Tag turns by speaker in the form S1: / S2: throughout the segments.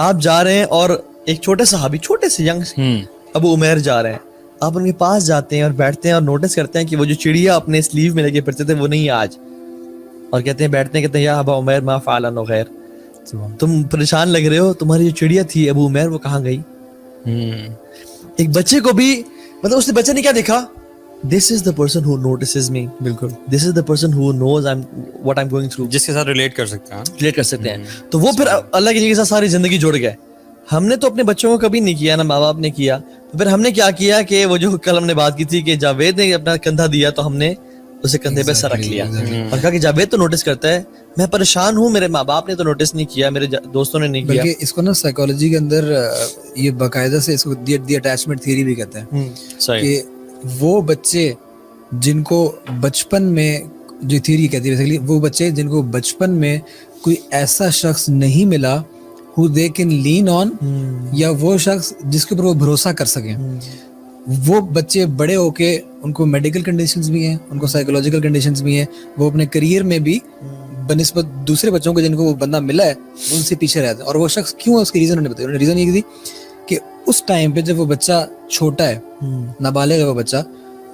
S1: آپ جا رہے ہیں اور ایک چھوٹے صحابی, چھوٹے سے ینگ ابو عمیر جا رہے ہیں, آپ ان کے پاس جاتے ہیں اور بیٹھتے ہیں اور نوٹس کرتے ہیں کہ وہ جو چڑیا اپنے سلیو میں لے کے پھرتے تھے وہ نہیں ہے آج, اور کہتے ہیں بیٹھتے ہیں, کہتے ہیں یا ابا عمیر ما فعل نغیر, تم پریشان لگ رہے ہو, تمہاری جو چڑیا تھی ابو عمیر وہ کہاں گئی. ایک بچے کو بھی مطلب اس نے بچے نے کیا دیکھا, this is the person who notices me, بالکل this is the person who knows what I'm going through,
S2: جس کے ساتھ ریلیٹ کر سکتے ہیں,
S1: ریلیٹ کر سکتے ہیں. تو وہ پھر اللہ کی کے ساتھ ساری زندگی جڑ گئے. ہم نے تو اپنے بچوں کو کبھی نہیں کیا, نہ ماں باپ نے کیا. تو پھر ہم نے کیا کیا کہ وہ جو کل ہم نے بات کی تھی کہ جاوید نے اپنا کندھا دیا تو ہم نے اسے کندھے پہ سر رکھ لیا اور کہا کہ جاوید تو نوٹس کرتا ہے, میں پریشان ہوں, میرے ماں باپ نے تو نوٹس نہیں کیا, میرے دوستوں نے نہیں کیا.
S3: بلکہ اس کو نا سائیکالوجی کے اندر یہ باقاعدہ سے اس کو دی اٹیچمنٹ تھیوری بھی کہتے ہیں کہ وہ بچے جن کو بچپن میں, جو تھیوری کہتی ہے بیسیکلی, وہ بچے جن کو بچپن میں کوئی ایسا شخص نہیں ملا who they can lean on, یا وہ شخص جس کے اوپر وہ بھروسہ کر سکیں, وہ بچے بڑے ہو کے ان کو میڈیکل کنڈیشنز بھی ہیں, ان کو سائیکولوجیکل کنڈیشنز بھی ہیں, وہ اپنے کریئر میں بھی بنسبت دوسرے بچوں کو جن کو وہ بندہ ملا ہے ان سے پیچھے رہتے ہیں. اور وہ شخص کیوں ہے, اس کی ریزن انہوں نے بتایا. ریزن یہ تھی کہ اس ٹائم پہ جب وہ بچہ چھوٹا ہے, نابالغ ہے وہ بچہ,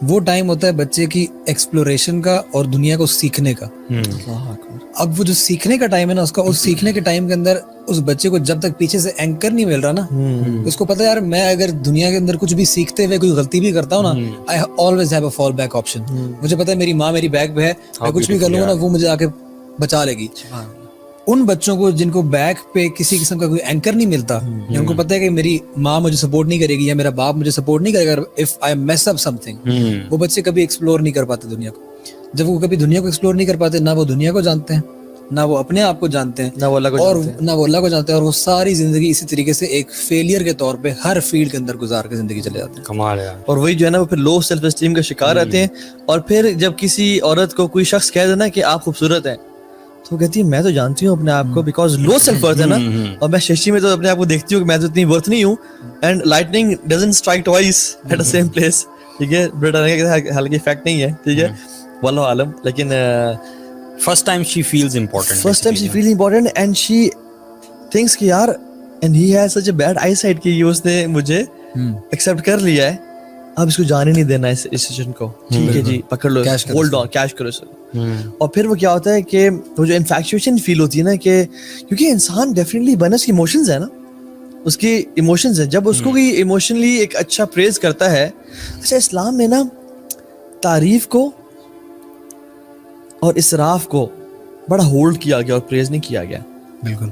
S3: وہ ٹائم ہوتا ہے بچے کی ایکسپلوریشن کا اور دنیا کو سیکھنے کا. اب وہ جو سیکھنے کا ٹائم ہے نا اس کا, اس سیکھنے کے ٹائم کے اندر اس بچے کو جب تک پیچھے سے اینکر نہیں مل رہا نا, اس کو پتا ہے یار میں اگر دنیا کے اندر کچھ بھی سیکھتے ہوئے کوئی غلطی بھی کرتا ہوں نا, I always have a fall back option. مجھے پتا ہے میری ماں میری بیک پہ ہے, میں کچھ بھی کر لوں گا نا وہ مجھے آ کے بچا لے گی. ان بچوں کو جن کو بیک پہ کسی قسم کا کوئی اینکر نہیں ملتا, ان کو پتا ہے کہ میری ماں مجھے سپورٹ نہیں کرے گی یا میرا باپ مجھے سپورٹ نہیں کرے گا if I mess up something, وہ بچے کبھی ایکسپلور نہیں کر پاتے دنیا کو. جب وہ کبھی دنیا کو ایکسپلور نہیں کر پاتے, نہ وہ دنیا کو جانتے ہیں, نہ وہ اپنے آپ کو جانتے ہیں,
S1: نہ وہ اللہ
S3: کو جانتے ہیں, اور وہ ساری زندگی اسی طریقے سے ایک فیلئر کے طور پہ ہر فیلڈ کے اندر گزار کے زندگی چلے جاتے ہیں.
S2: کمال ہے.
S1: اور وہی جو ہے نا وہ پھر لو سیلف اسٹیم کا شکار رہتے ہیں. اور پھر جب کسی عورت کو کوئی شخص کہہ دینا کہ آپ خوبصورت ہیں, تو وہ کہتی ہے میں تو جانتی ہوں اپنے آپ کو, بیکاز لو سیلف ورتھ ہے نا, اور میں شیشی میں تو اپنے آپ کو دیکھتی ہوں کہ میں تو اتنی ورتھ نہیں ہوں. And lightning doesn't strike twice at the same place, ٹھیک ہے, حالانکہ افیکٹ نہیں ہے, ٹھیک ہے, واللہ عالم. لیکن
S2: first time she feels
S1: important and she thinks کہ یار, and he has such a bad eyesight کہ یہ اس نے مجھے ایکسیپٹ کر لیا ہے, اب اس کو جانے نہیں دینا اس سچویشن کو, ٹھیک ہے جی پکڑ لو, ہولڈ آن, کیش کرو سر. اور پھر وہ کیا ہوتا ہے کہ وہ جو انفیکچویشن فیل ہوتی ہے نا, کہ کیونکہ انسان ڈیفینیٹلی بنا اس کی ایموشنز ہے نا, اس کی ایموشنز ہیں, جب اس کو کوئی ایموشنلی ایک اچھا پریز کرتا ہے. اچھا اسلام میں نا تعریف کو اور اسراف کو بڑا ہولڈ کیا گیا اور پریز نہیں کیا گیا.
S3: بالکل.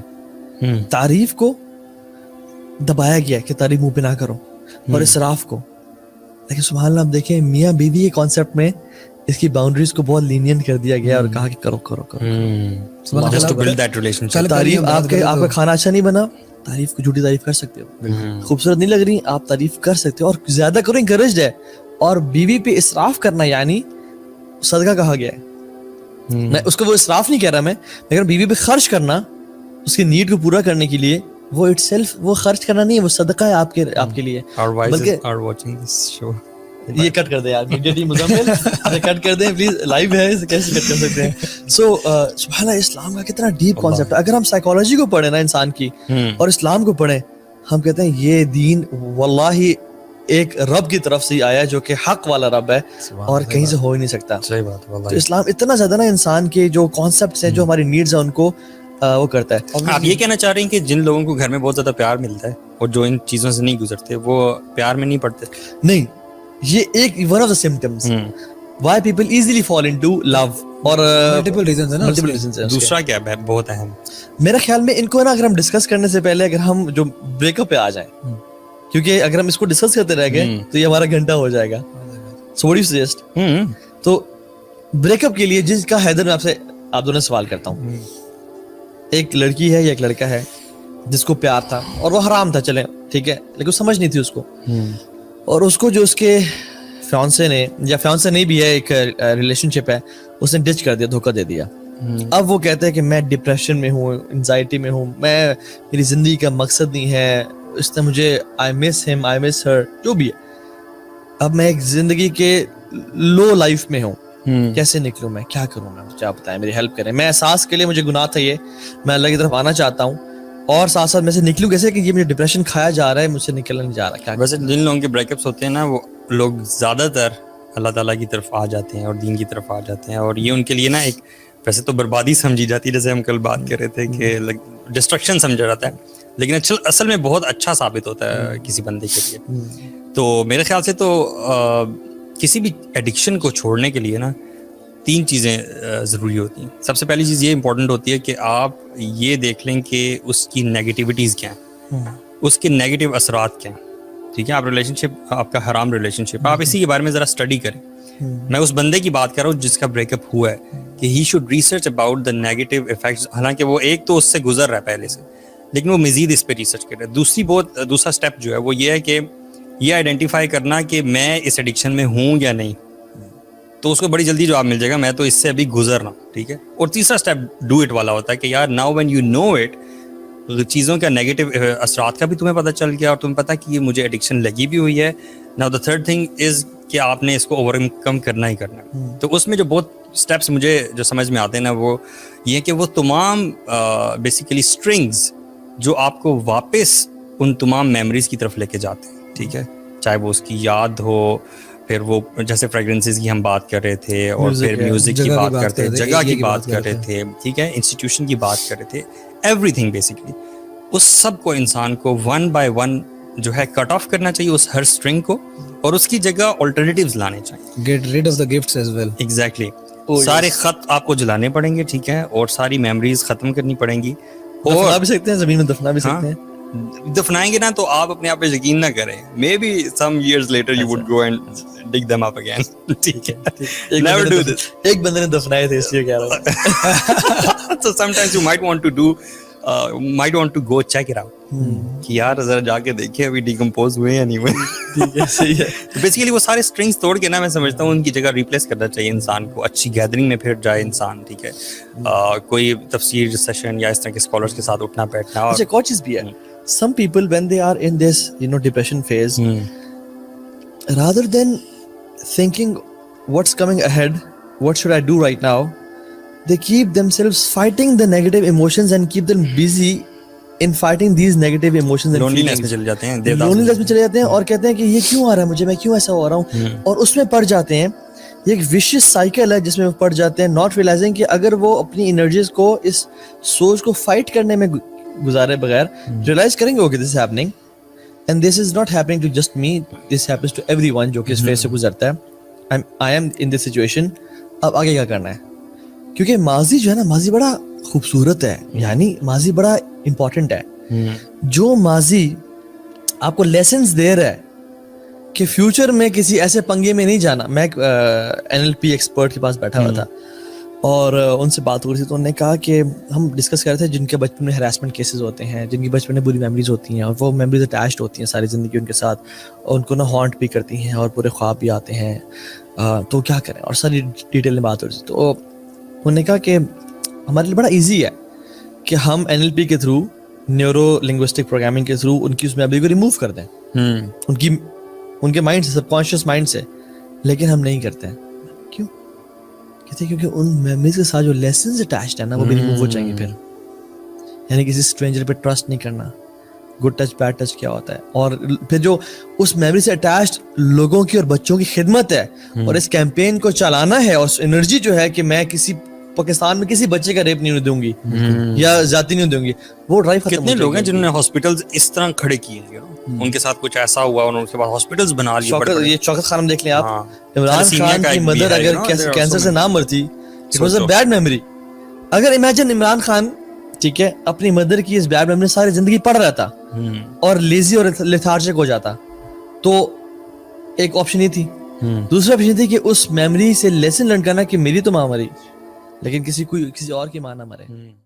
S1: تعریف کو دبایا گیا کہ تعریف منہ پہ نہ کرو, اور اسراف کو. لیکن سبحان اللہ آپ دیکھیں میاں بیوی کے کانسیپٹ میں اس کی باؤنڈریز کو بہت لینینٹ کر دیا گیا اور کہا کہ کرو کرو کرو.
S2: just to build that relationship.
S1: تعریف آپ کا کھانا اچھا نہیں بنا, تعریف کو جھوٹی تعریف کر سکتے ہو. خوبصورت نہیں لگ رہی, آپ تعریف کر سکتے ہو, اور زیادہ کرو انکریجڈ ہے. اور بیوی پہ اسراف کرنا یعنی صدقہ کہا گیا ہے. میں اس کو وہ اسراف نہیں کہہ رہا میں, لیکن بیوی پہ خرچ کرنا اس کی نیڈ کو پورا کرنے کے لیے, وہ اٹ سیلف وہ خرچ کرنا نہیں ہے, وہ صدقہ ہے آپ کے لیے. یہ کٹ کر دیں یار, مزمل کٹ کر دیں پلیز, لائیو ہے کیسے کٹ کر سکتے ہیں. سو سبحان اللہ اسلام کا کتنا ڈیپ کانسیپٹ ہے. اگر ہم سائیکالوجی کو پڑھیں نا انسان کی, اور اسلام کو پڑھیں, ہم کہتے ہیں یہ دین واللہ ایک رب کی طرف سے ہی آیا جو کہ حق والا رب ہے اور کہیں سے ہو ہی نہیں سکتا. تو اسلام اتنا زیادہ نا انسان کے جو کانسیپٹس ہیں, جو ہماری نیڈز ہیں, ان کو وہ کرتا ہے.
S2: آپ یہ کہنا چاہ رہے ہیں کہ جن لوگوں کو گھر میں بہت زیادہ پیار ملتا ہے اور جو ان چیزوں سے نہیں گزرتے وہ پیار میں نہیں پڑتے؟
S1: نہیں, یہ ایک one of the symptoms why people easily fall into love, اور
S3: multiple reasons ہیں نا.
S2: دوسرا کیا ہے بہت اہم
S1: میرا خیال میں ان کو نا, اگر ہم ڈسکس کرنے سے پہلے اگر ہم جو بریک اپ پہ آ جائیں, کیونکہ اگر ہم اس کو ڈسکس کرتے رہ گئے تو یہ ہمارا گھنٹہ ہو جائے گا. سو what do you suggest؟ تو بریک اپ کے لیے جس کا حیدر میں آپ دونوں سوال کرتا ہوں, ایک لڑکی ہے یا ایک لڑکا ہے جس کو پیار تھا اور وہ حرام تھا, چلیں ٹھیک ہے, لیکن سمجھ نہیں تھی اس کو, اور اس کو جو اس کے فیانسے نے یا فیانسے نہیں بھی ہے, ایک ریلیشن شپ ہے, اس نے ڈچ کر دیا, دھوکہ دے دیا. اب وہ کہتا ہے کہ میں ڈپریشن میں ہوں, انزائٹی میں ہوں, میری زندگی کا مقصد نہیں ہے, اس نے مجھے آئی مس ہم, آئی مس ہر, جو بھی ہے. اب میں ایک زندگی کے لو لائف میں ہوں, کیسے نکلوں میں, کیا کروں میں, مجھے آپ بتائیں, میری ہیلپ کریں. میں احساس کے لیے مجھے گناہ تھا یہ, میں اللہ کی طرف آنا چاہتا ہوں, اور ساتھ ساتھ میں سے نکلوں کیسے کہ یہ مجھے ڈپریشن کھایا جا رہا ہے, مجھ سے نکلنا نہیں جا رہا. کیا
S2: ویسے جن لوگوں کے بریک اپس ہوتے ہیں نا, وہ لوگ زیادہ تر اللہ تعالیٰ کی طرف آ جاتے ہیں اور دین کی طرف آ جاتے ہیں, اور یہ ان کے لیے نا ایک ویسے تو بربادی سمجھی جاتی ہے, جیسے ہم کل بات کر رہے تھے کہ ڈسٹرکشن سمجھا جاتا ہے, لیکن اصل میں بہت اچھا ثابت ہوتا ہے کسی بندے کے لیے. تو میرے خیال سے تو کسی بھی ایڈکشن کو چھوڑنے کے لیے نا 3 چیزیں ضروری ہوتی ہیں. سب سے پہلی چیز یہ امپورٹنٹ ہوتی ہے کہ آپ یہ دیکھ لیں کہ اس کی نیگیٹیوٹیز کیا ہیں, اس کے نیگیٹو اثرات کیا ہیں. ٹھیک ہے, آپ ریلیشن شپ, آپ کا حرام ریلیشن شپ, آپ اسی کے بارے میں ذرا اسٹڈی کریں. میں اس بندے کی بات کر رہا ہوں جس کا بریک اپ ہوا ہے, کہ he should research about the negative effects. حالانکہ وہ ایک تو اس سے گزر رہا ہے پہلے سے, لیکن وہ مزید اس پہ ریسرچ کر رہا ہے. دوسرا اسٹیپ جو ہے وہ یہ ہے کہ یہ آئیڈینٹیفائی کرنا کہ میں اس ایڈکشن میں ہوں یا نہیں. تو اس کو بڑی جلدی جواب مل جائے گا, میں تو اس سے ابھی گزر رہا ہوں. ٹھیک ہے. اور تیسرا اسٹیپ ڈو اٹ والا ہوتا ہے کہ یار now when you know it, چیزوں کا نیگیٹو اثرات کا بھی تمہیں پتہ چل گیا اور تمہیں پتہ کہ یہ مجھے ایڈکشن لگی بھی ہوئی ہے. Now the third thing is کہ آپ نے اس کو اوور کم کرنا ہی کرنا ہے. تو اس میں جو بہت اسٹیپس مجھے جو سمجھ میں آتے ہیں نا, وہ یہ کہ وہ تمام بیسیکلی اسٹرنگز جو آپ کو واپس ان تمام میموریز کی طرف لے کے جاتے ہیں. ٹھیک ہے, چاہے وہ اس کی یاد ہو, پھر وہ جیسے فریگرنسز کی ہم بات کر رہے تھے, اور پھر میوزک کی بات کرتے تھے, جگہ کی بات کر رہے تھے, ٹھیک ہے, انسٹیٹیوشن کی بات کر رہے تھے, ایوری تھنگ بیسکلی. اس سب کو انسان کو 1 by 1 جو ہے کٹ آف کرنا چاہیے, اس ہر اسٹرنگ کو, اور اس کی جگہ آلٹرنیٹیوز لانے چاہیے.
S3: Get rid of the gifts as well.
S2: Exactly. سارے خط آپ کو جلانے پڑیں گے, ٹھیک ہے, اور ساری میموریز ختم کرنی پڑیں گی.
S1: دفنا بھی سکتے ہیں, زمین میں دفنا بھی سکتے ہیں.
S2: دفنائیں گے نا تو آپ اپنے آپ پہ یقین نہ کریں, maybe some years later you would go and dig them up again. ٹھیک ہے, نیور ڈو دس.
S1: ایک بندے نے دفنائے تھے اس لیے کہہ رہا ہوں.
S2: So sometimes you might want to go check it out کہ یار ذرا جا کے دیکھیں ابھی ڈیکمپوز ہوئے یا نہیں ہوئے.
S1: ٹھیک ہے, صحیح ہے.
S2: تو بیسیکلی وہ سارے اسٹرنگس توڑ کے نا میں سمجھتا ہوں ان کی جگہ ریپلیس کرنا چاہیے انسان کو. اچھی گیدرنگ میں پھر جائے انسان, ٹھیک ہے, کوئی تفسیر سیشن یا اس طرح کے اسکالرس کے ساتھ اٹھنا بیٹھنا.
S1: اچھا, ایک اور چیز بھی ہے, some people when they are in this depression phase, rather than thinking what's coming ahead, what should I do right now, they keep themselves fighting the negative emotions and keep them busy in fighting these negative emotions and
S2: loneliness میں چلے جاتے ہیں,
S1: loneliness میں چلے جاتے ہیں, اور کہتے ہیں کہ یہ کیوں آ رہا ہے مجھے, میں کیوں ایسا ہو رہا ہوں, اور اس میں پڑ جاتے ہیں. یہ ایک ویشیس سائیکل ہے جس میں وہ پڑ جاتے ہیں, ناٹ ریئلائزنگ کہ اگر وہ اپنی انرجیز کو اس سوچ کو فائٹ کرنے میں گزارے بغیر ریئلائز کریں گے okay this is happening and this is not happening to just me, this happens to everyone جو کہ اس فیز سے گزرتا ہے. I am in this situation, اب آگے کیا کرنا ہے. کیونکہ ماضی جو ہے نا, ماضی بڑا خوبصورت ہے, یعنی ماضی بڑا امپورٹنٹ ہے. جو ماضی آپ کو لیسنس دے رہا ہے کہ فیوچر میں کسی ایسے پنگے میں نہیں جانا. میں ایک NLP ایکسپرٹ کے پاس بیٹھا ہوا تھا اور ان سے بات ہو رہی تھی, تو انہوں نے کہا کہ ہم ڈسکس کر رہے تھے جن کے بچپن میں ہراسمنٹ کیسز ہوتے ہیں, جن کی بچپن میں بری میموریز ہوتی ہیں, اور وہ میموریز اٹیچڈ ہوتی ہیں ساری زندگی ان کے ساتھ, اور ان کو نا ہانٹ بھی کرتی ہیں اور پورے خواب بھی آتے ہیں, تو کیا کریں, اور ساری ڈیٹیل میں بات ہو رہی تھی. تو انہوں نے کہا کہ ہمارے لیے بڑا ایزی ہے کہ ہم NLP کے تھرو, نیورو لنگوسٹک پروگرامنگ کے تھرو ان کی اس میموری کو ریموو کر دیں, ان کے مائنڈ سے, سب کانشیس مائنڈ سے, لیکن ہم نہیں کرتے ہیں. کیوں؟ کہتے ہیں کیونکہ ان میموریز کے ساتھ جو لیسنز اٹیچڈ ہیں نا وہ بھی ریموو ہو جائیں گے پھر. یعنی کسی اسٹرینجر پہ ٹرسٹ نہیں کرنا, گڈ ٹچ بیڈ ٹچ کیا ہوتا ہے, اور پھر جو اس میموری سے اٹیچڈ لوگوں کی اور بچوں کی خدمت ہے, اور اس کیمپین کو چلانا ہے, اور انرجی جو ہے کہ میں کسی پاکستان میں کسی بچے کا ریپ نہیں دوں گی یا زیادتی نہیں دوں گی, وہ ڈرائیو ختم.
S2: کتنے لوگ ہیں جنہوں نے ہاسپٹلز اس طرح کھڑے کیے ہیں, ان کے ساتھ کچھ ایسا ہوا اور ان کے بعد ہاسپٹلز بنا لیے. یہ
S1: شوکت خانم دیکھ لیں آپ, عمران خان کی مدر اگر کینسر سے نہ مرتی, it was a bad memory. اگر امیجن عمران خان, ٹھیک ہے, اپنی مدر کی اس بیڈ میموری ساری زندگی پڑھ رہا تھا اور لیزی اور لیتھارجک ہو جاتا, تو ایک آپشن یہ تھی. دوسرا آپشن تھی کہ اس میموری سے لیسن لرن کرنا کہ میری تو ماں مری لیکن کسی اور کی ماں نہ مرے.